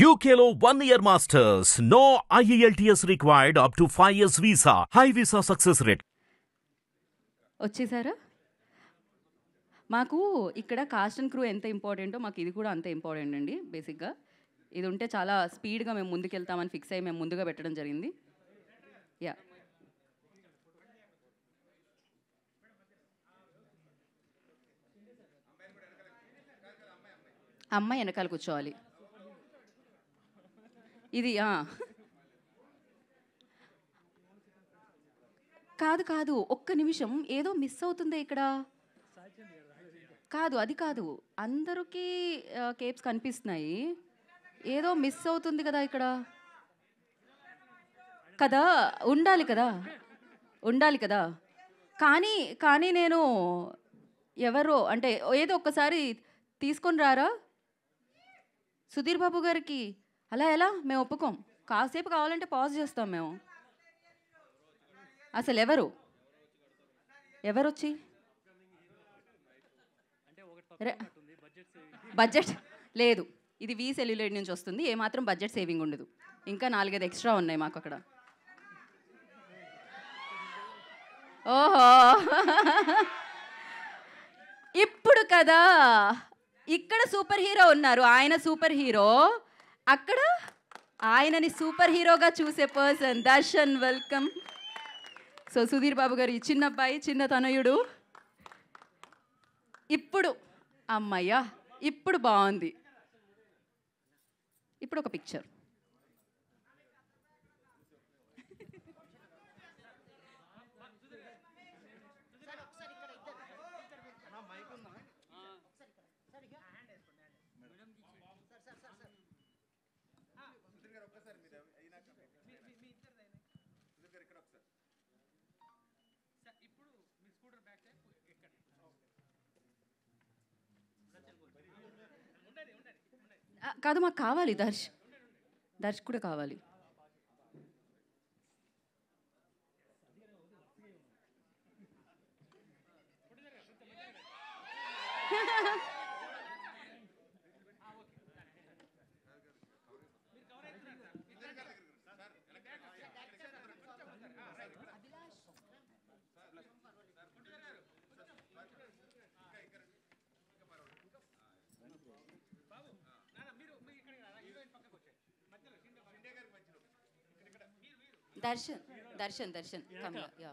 UKLO 1 year masters. No IELTS required up to 5 years visa. High visa success rate. వచ్చేసారా? మాకు ఇక్కడ cost and crew ఎంత ఇంపార్టెంటో మాకు ఇది కూడా అంతే ఇంపార్టెంట్ అండి. బేసిక్గా ఇది ఉంటే చాలా స్పీడ్గా మేము ముందుకెళ్తామని ఫిక్స్ అయ్యి మేము ముందుగా పెట్టడం జరిగింది. యా, అమ్మాయి వెనకాల కూర్చోవాలి. ఇది కాదు కాదు, ఒక్క నిమిషం, ఏదో మిస్ అవుతుంది ఇక్కడ. కాదు, అది కాదు, అందరికీ కేప్స్ కనిపిస్తున్నాయి, ఏదో మిస్ అవుతుంది కదా ఇక్కడ. కదా, ఉండాలి కదా, ఉండాలి కదా. కానీ కానీ నేను ఎవరో అంటే ఏదో ఒక్కసారి తీసుకొని రారా సుధీర్ బాబు గారికి. అలా ఎలా మేము ఒప్పుకోం. కాసేపు కావాలంటే పాజ్ చేస్తాం మేము. అసలు ఎవరొచ్చి బడ్జెట్ లేదు, ఇది వి సెల్యులైట్ నుంచి వస్తుంది, ఏమాత్రం బడ్జెట్ సేవింగ్ ఉండదు. ఇంకా 4-5 ఎక్స్ట్రా ఉన్నాయి మాకు అక్కడ. ఓహో, ఇప్పుడు కదా, ఇక్కడ సూపర్ హీరో ఉన్నారు, ఆయన సూపర్ హీరో, అక్కడ ఆయనని సూపర్ హీరోగా చూసే person Darshan. Welcome. So Sudheer Babu గారు ఈ చిన్న అబ్బాయి, చిన్న తనయుడు. ఇప్పుడు అమ్మయ్యా, ఇప్పుడు బాగుంది. ఇప్పుడు ఒక పిక్చర్. కాదు, మాకు కావాలి, దర్శ్ కూడా కావాలి. Darshan yeah.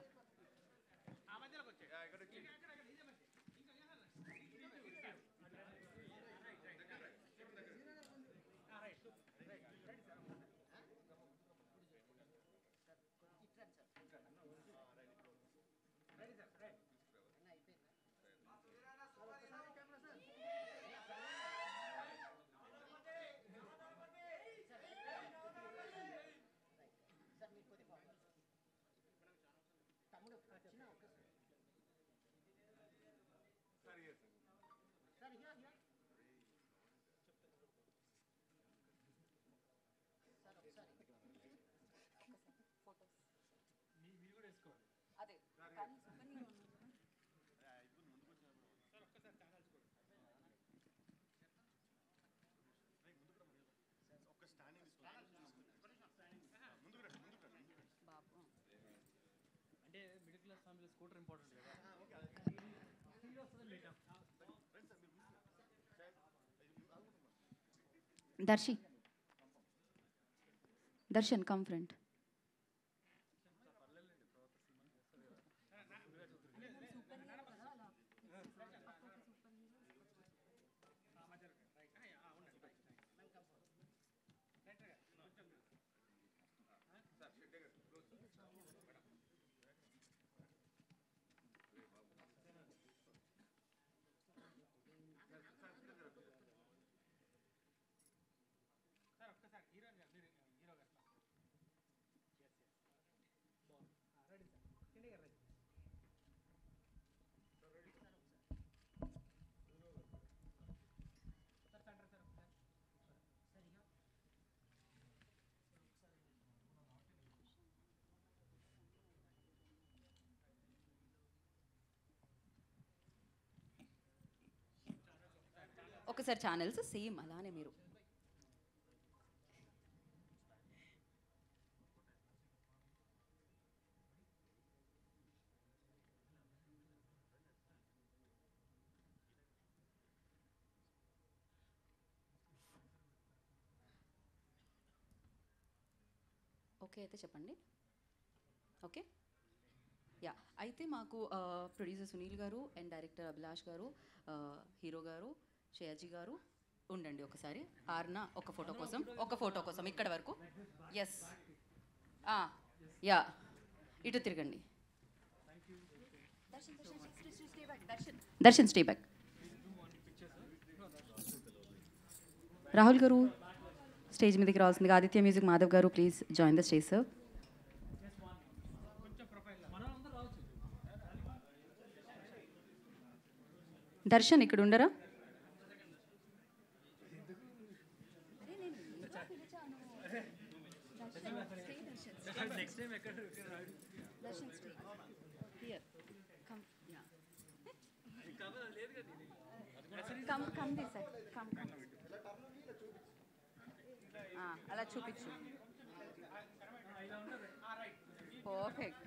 Darshan come front. ఒకసారి ఛానల్స్ సేమ్ అలానే మీరు ఓకే అయితే చెప్పండి. ఓకే యా, అయితే మాకు ప్రొడ్యూసర్ సునీల్ గారు అండ్ డైరెక్టర్ అభిలాష్ గారు, హీరో గారు శ్రేయాజీ గారు ఉండండి ఒకసారి. ఆర్న ఒక ఫోటో కోసం ఇక్కడ వరకు. ఎస్ యా, ఇటు తిరగండి. Darshan stay back. రాహుల్ గారు స్టేజ్ మీదకి రావాల్సిందిగా. ఆదిత్య మ్యూజిక్ మాధవ్ గారు please join the stage sir. Darshan ఇక్కడ ఉండరా? అలా చూపించు. పర్ఫెక్ట్.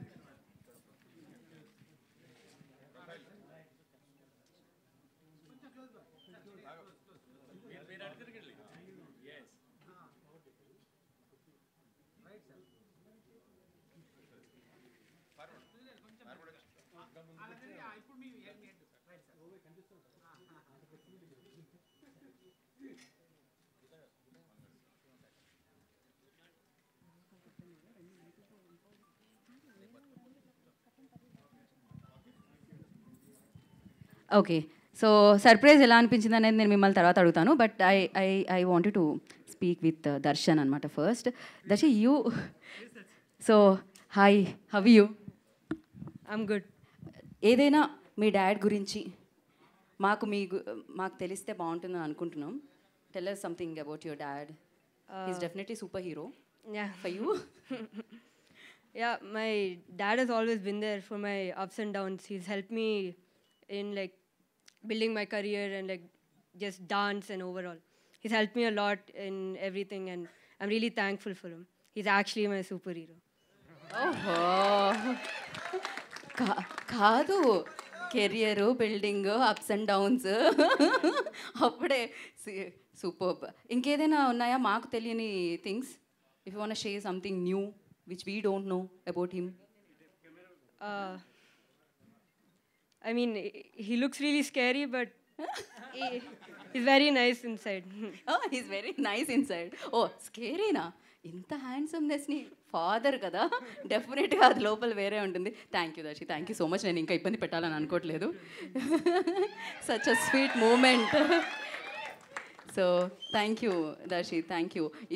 ఓకే, సో సర్ప్రైజ్ ఎలా అనిపించింది అనేది నేను మిమ్మల్ని తర్వాత అడుగుతాను. But I wanted to speak with Darshan అనమాట first. Darshan you, so hi, how you? I'm good. ఏదైనా మీ డాడ్ గురించి మాకు తెలిస్తే బాగుంటుందని అనుకుంటున్నాం. Tell us something about your dad. He's definitely superhero. Yeah. For you? Yeah, my dad has always been there for my ups and downs. He's helped me in like building my career and like just dance and overall. He's helped me a lot in everything and I'm really thankful for him. He's actually my superhero. ఓహో, కాదు, career building ups and downs అప్పుడే superb. ఇంకేదైనా ఉన్నాయా మాకు తెలియని things? If you want to share something new which we don't know about him. I mean, he looks really scary, but he's very nice inside. Is very nice inside. Oh స్కేరీనా? ఇంత హ్యాండ్సమ్నెస్ని father కదా, డెఫినెట్గా అది లోపల వేరే ఉంటుంది. Thank you Darshi, thank you so much. నేను ఇంకా ఇబ్బంది పెట్టాలని అనుకోవట్లేదు. Such a sweet moment. So thank you Darshi, thank you.